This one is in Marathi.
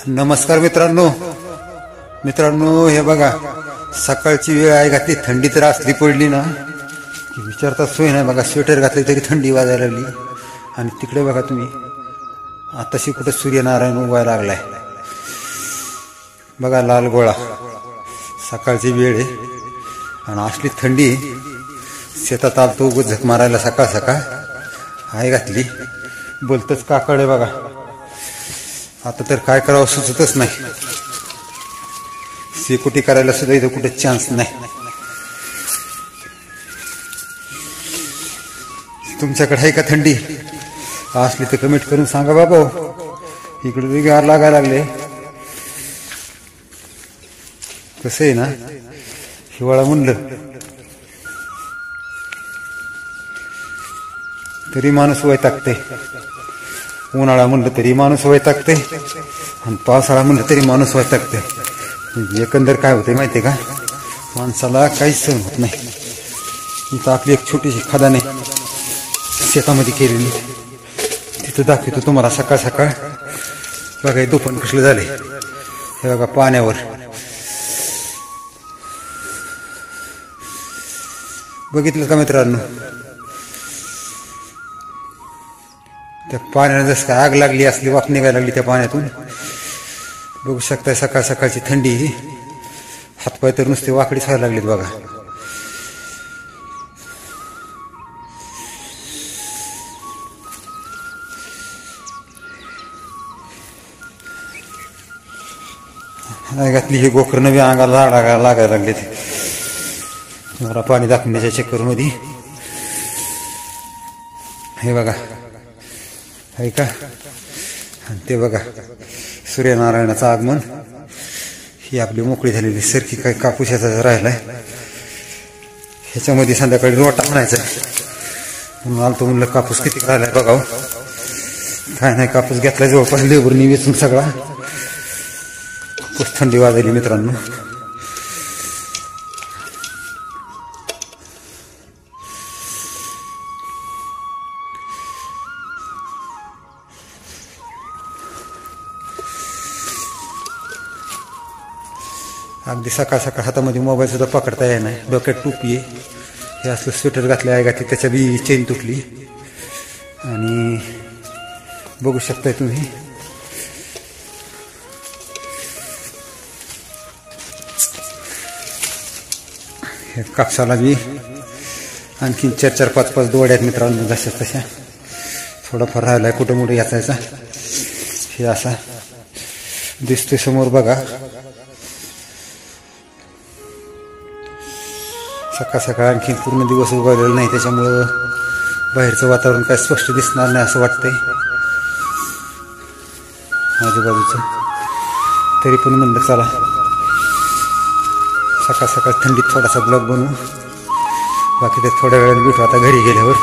नमस्कार मित्रांनो हे बघा सकाळची वेळ आहे घातली थंडी तर असली पडली ना की विचारता सोय नाही बघा स्वेटर घातली तरी थंडी वाजायला लागली आणि तिकडे बघा तुम्ही आताशी कुठे सूर्यनारायण उगवायला लागलाय बघा लाल गोळा सकाळची वेळ आहे आणि असली थंडी शेतात आलतो उगाच झक मारायला सकाळ सकाळ आहे घातली बोलतच काकडे बघा आता तर काय करावं सुचतच नाही शेकोटी करायला सुद्धा इथं कुठे चान्स नाही तुमच्याकडे आहे का थंडी असली तर कमेंट करून सांगा बाबा इकडे गार लागायला लागले कसं आहे ना हिवाळा म्हणलं तरी माणूस वैतागते उन्हाळा म्हणलं तरी माणूस वैतागते आणि पावसाळा म्हणलं तरी माणूस वैतागते एकंदर काय होते माहितीये का माणसाला काहीच सहन होत नाही इथं आपली एक छोटीशी खदाने शेतामध्ये केलेली तिथं दाखवतो तुम्हाला सकाळ सकाळ बघा दुपार कसले झाले हे बघा पाण्यावर बघितलं का मित्रांनो त्या पाण्याने जसं काय आग लागली असली वाफ निघायला लागली त्या पाण्यातून बघू शकता सकाळ सकाळची थंडी हातपाय तर नुसते वाकडीच व्हायला लागलीत बघा घातली हे गोकर नवी अंगाला लागायला लागले जरा पाणी दाखवण्याच्या चक्कर मध्ये हे बघा आहे का आणि ते बघा सूर्यनारायणाचं आगमन ही आपली मोकळी झालेली सरकी काय कापूस याचा राहिलाय ह्याच्यामध्ये संध्याकाळी रोटा म्हणायचा म्हणून आलतो म्हणलं कापूस किती राहिलाय बघावं काय नाही कापूस घेतलाय जवळपास लेबरनी वेचून सगळा खूप थंडी वाजली मित्रांनो अगदी सकाळ सकाळ हातामध्ये मोबाईल सुद्धा पकडता येणार नाही डोक्यात टोपी आहे हे असलं स्वेटर घातलं आहे घातली त्याच्या बी चेन तुटली आणि बघू शकताय तुम्ही हे कापसाला बी आणखीन 4-4-5-5 दोड्या आहेत मित्रांनो जशा तशा थोडाफार राहिलाय कुठं मोठं याचायचा हे असा दिसतोय समोर बघा सकाळ सकाळ आणखी पूर्ण दिवस उगवलेला नाही त्याच्यामुळं बाहेरचं वातावरण काय स्पष्ट दिसणार नाही असं वाटतंय आजूबाजूचं तरी पण म्हणलं चला सकाळ सकाळ थंडीत थोडासा ब्लॉग बनवू बाकी ते थोड्या वेळाने भेटू आता घरी गेल्यावर